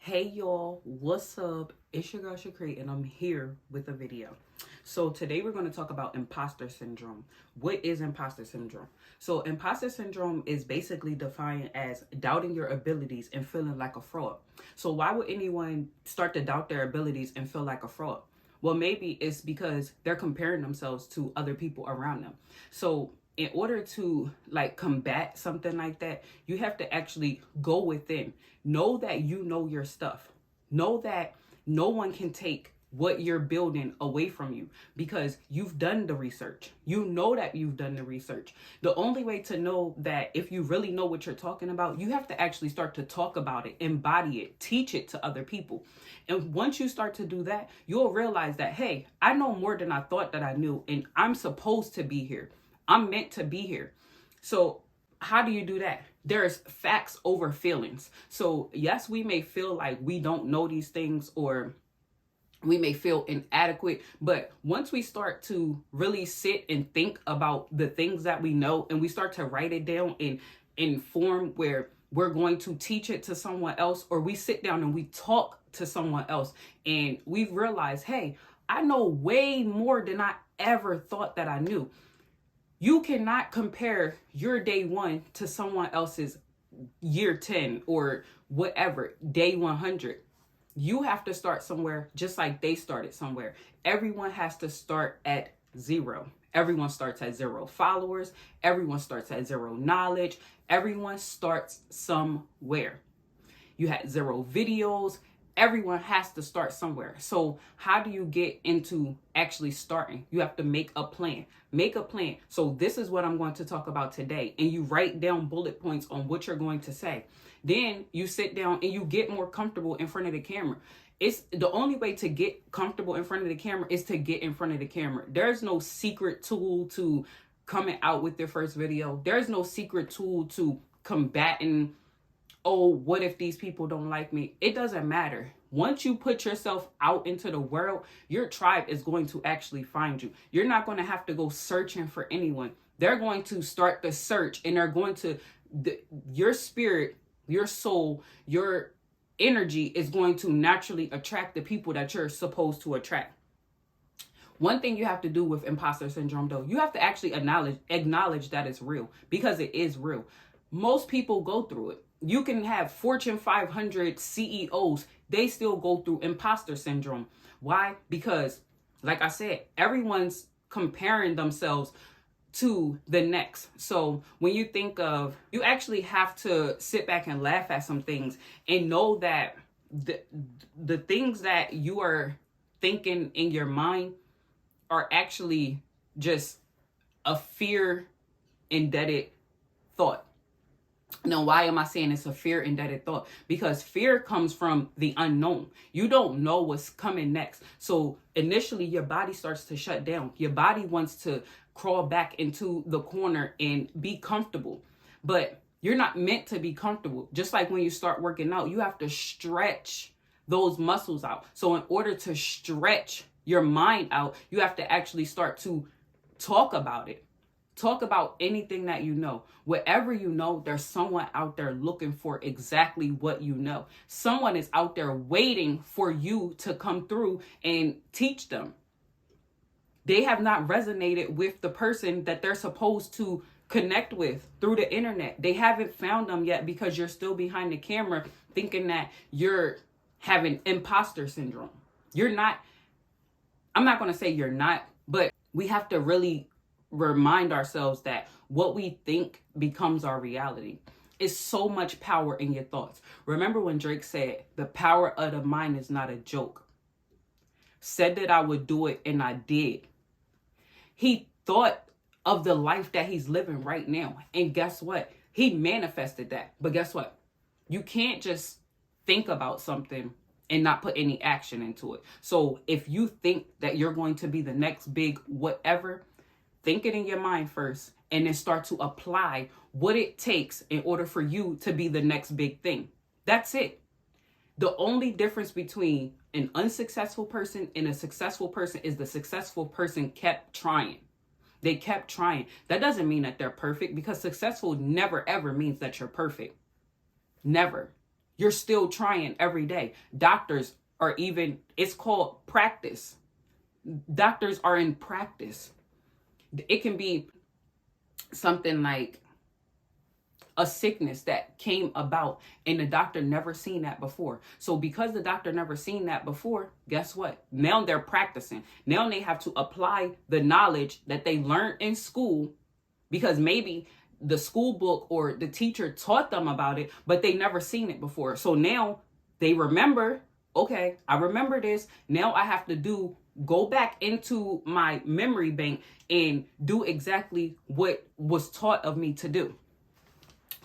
Hey y'all, what's up? It's your girl Shakri and I'm here with a video. So today we're going to talk about imposter syndrome. What is imposter syndrome? So imposter syndrome is basically defined as doubting your abilities and feeling like a fraud. So why would anyone start to doubt their abilities and feel like a fraud? Well, maybe it's because they're comparing themselves to other people around them. So in order to combat something like that, you have to actually go within. Know that you know your stuff. Know that no one can take what you're building away from you because you've done the research. You know that you've done the research. The only way to know that if you really know what you're talking about, you have to actually start to talk about it, embody it, teach it to other people. And once you start to do that, you'll realize that, hey, I know more than I thought that I knew, and I'm supposed to be here. I'm meant to be here. So how do you do that? There's facts over feelings. So yes, we may feel like we don't know these things or we may feel inadequate, but once we start to really sit and think about the things that we know and we start to write it down in form where we're going to teach it to someone else, or we sit down and we talk to someone else and we realize, hey, I know way more than I ever thought that I knew. You cannot compare your day one to someone else's year 10 or whatever, day 100. You have to start somewhere just like they started somewhere. Everyone has to start at zero. Everyone starts at 0 followers. Everyone starts at 0 knowledge. Everyone starts somewhere. You had 0 videos. Everyone has to start somewhere. So how do you get into actually starting? You have to make a plan. Make a plan. So this is what I'm going to talk about today. And you write down bullet points on what you're going to say. Then you sit down and you get more comfortable in front of the camera. It's the only way to get comfortable in front of the camera is to get in front of the camera. There's no secret tool to coming out with your first video. There's no secret tool to combating, oh, what if these people don't like me? It doesn't matter. Once you put yourself out into the world, your tribe is going to actually find you. You're not going to have to go searching for anyone. They're going to start the search and they're going to, your spirit, your soul, your energy is going to naturally attract the people that you're supposed to attract. One thing you have to do with imposter syndrome, though, you have to actually acknowledge that it's real, because it is real. Most people go through it. You can have Fortune 500 CEOs, they still go through imposter syndrome. Why? Because, like I said, everyone's comparing themselves to the next. So when you think of, you actually have to sit back and laugh at some things and know that the things that you are thinking in your mind are actually just a fear indebted thought. Now, why am I saying it's a fear indebted thought? Because fear comes from the unknown. You don't know what's coming next. So initially your body starts to shut down. Your body wants to crawl back into the corner and be comfortable. But you're not meant to be comfortable. Just like when you start working out, you have to stretch those muscles out. So in order to stretch your mind out, you have to actually start to talk about it. Talk about anything that you know. Whatever you know, there's someone out there looking for exactly what you know. Someone is out there waiting for you to come through and teach them. They have not resonated with the person that they're supposed to connect with through the internet. They haven't found them yet because you're still behind the camera thinking that you're having imposter syndrome. You're not. I'm not going to say you're not, but we have to really remind ourselves that what we think becomes our reality. It's so much power in your thoughts. Remember when Drake said, the power of the mind is not a joke. Said that I would do it and I did. He thought of the life that he's living right now. And guess what? He manifested that. But guess what? You can't just think about something and not put any action into it. So if you think that you're going to be the next big whatever, think it in your mind first and then start to apply what it takes in order for you to be the next big thing. That's it. The only difference between an unsuccessful person and a successful person is the successful person kept trying. They kept trying. That doesn't mean that they're perfect, because successful never ever means that you're perfect. Never. You're still trying every day. Doctors are even, it's called practice. Doctors are in practice. It can be something like a sickness that came about and the doctor never seen that before. So because the doctor never seen that before, guess what? Now they're practicing. Now they have to apply the knowledge that they learned in school, because maybe the school book or the teacher taught them about it, but they never seen it before. So now they remember, okay, I remember this. Now I have to go back into my memory bank and do exactly what was taught of me to do.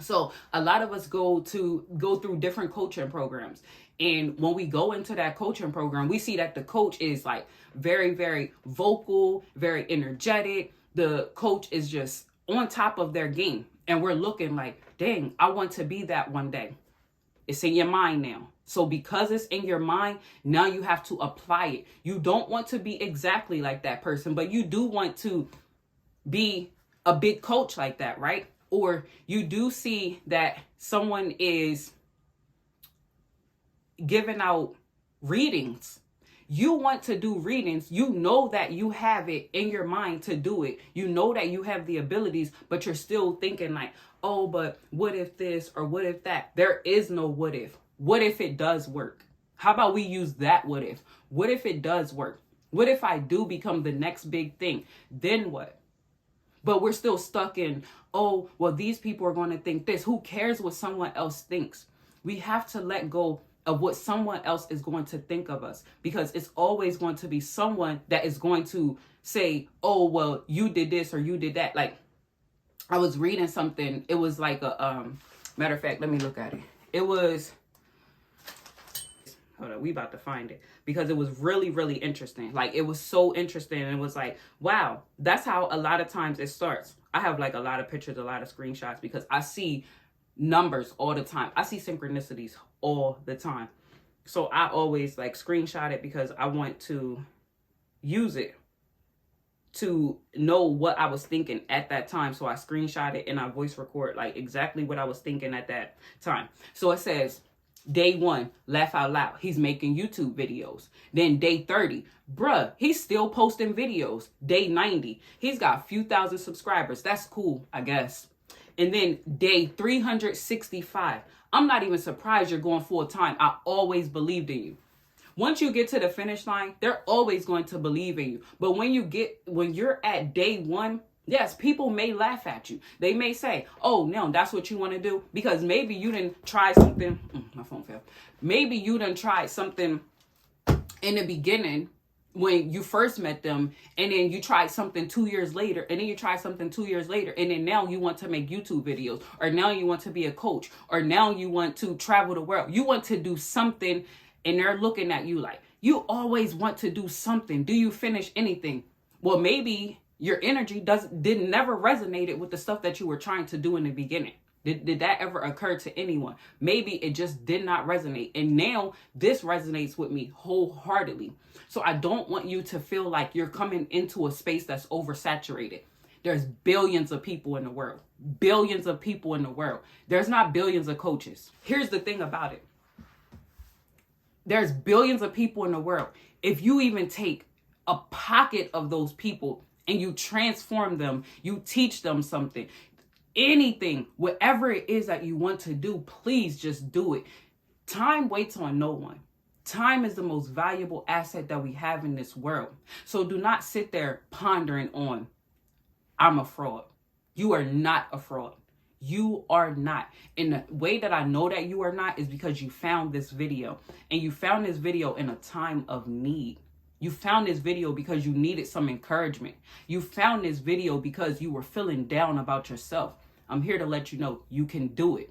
So a lot of us go through different coaching programs. And when we go into that coaching program, we see that the coach is like very, very vocal, very energetic. The coach is just on top of their game. And we're looking like, dang, I want to be that one day. It's in your mind now. So because it's in your mind, now you have to apply it. You don't want to be exactly like that person, but you do want to be a big coach like that, right? Or you do see that someone is giving out readings. You want to do readings. You know that you have it in your mind to do it. You know that you have the abilities, but you're still thinking like, oh, but what if this or what if that? There is no what if. What if it does work? How about we use that what if? What if it does work? What if I do become the next big thing? Then what? But we're still stuck in, oh, well, these people are going to think this. Who cares what someone else thinks? We have to let go of what someone else is going to think of us, because it's always going to be someone that is going to say, oh, well, you did this or you did that. Like, I was reading something. It was like a, matter of fact, let me look at it. It was, hold on, we about to find it, because it was really, really interesting. Like, it was so interesting. And it was like, wow, that's how a lot of times it starts. I have like a lot of pictures, a lot of screenshots, because I see numbers all the time. I see synchronicities all the time. So I always like screenshot it because I want to use it to know what I was thinking at that time. So I screenshot it and I voice record like exactly what I was thinking at that time. So it says, day 1, laugh out loud. He's making YouTube videos. Then day 30, bruh, he's still posting videos. Day 90, he's got a few thousand subscribers. That's cool, I guess. And then day 365, I'm not even surprised you're going full time. I always believed in you. Once you get to the finish line, they're always going to believe in you. But when you're at day 1, yes, people may laugh at you. They may say, oh, no, that's what you want to do? Because maybe you didn't try something. My phone fell. Maybe you done tried something in the beginning when you first met them, and then you tried something 2 years later, and then you tried something 2 years later, and then now you want to make YouTube videos, or now you want to be a coach, or now you want to travel the world. You want to do something, and they're looking at you like, you always want to do something. Do you finish anything? Well, maybe your energy never resonated with the stuff that you were trying to do in the beginning. Did that ever occur to anyone? Maybe it just did not resonate. And now this resonates with me wholeheartedly. So I don't want you to feel like you're coming into a space that's oversaturated. There's billions of people in the world. Billions of people in the world. There's not billions of coaches. Here's the thing about it. There's billions of people in the world. If you even take a pocket of those people and you transform them, you teach them something, anything, whatever it is that you want to do, please just do it. Time waits on no one. Time is the most valuable asset that we have in this world. So do not sit there pondering on, I'm a fraud. You are not a fraud. You are not. And the way that I know that you are not is because you found this video. And you found this video in a time of need. You found this video because you needed some encouragement. You found this video because you were feeling down about yourself. I'm here to let you know you can do it.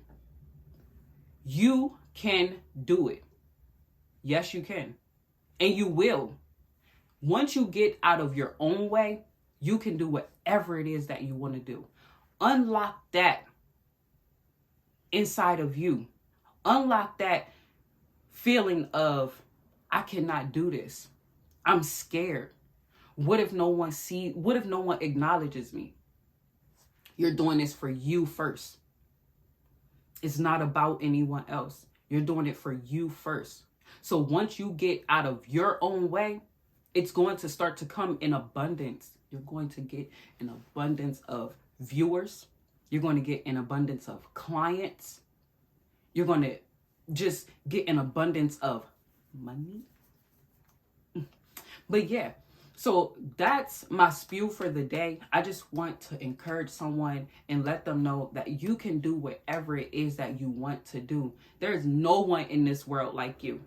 You can do it. Yes, you can. And you will. Once you get out of your own way, you can do whatever it is that you want to do. Unlock that inside of you. Unlock that feeling of, I cannot do this. I'm scared. What if no one acknowledges me? You're doing this for you first. It's not about anyone else. You're doing it for you first. So once you get out of your own way, it's going to start to come in abundance. You're going to get an abundance of viewers. You're going to get an abundance of clients. You're going to just get an abundance of money. But yeah, so that's my spew for the day. I just want to encourage someone and let them know that you can do whatever it is that you want to do. There is no one in this world like you.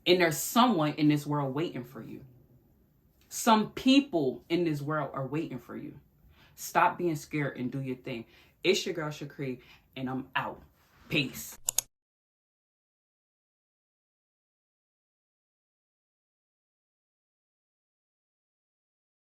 And there's someone in this world waiting for you. Some people in this world are waiting for you. Stop being scared and do your thing. It's your girl, Shakri, and I'm out. Peace.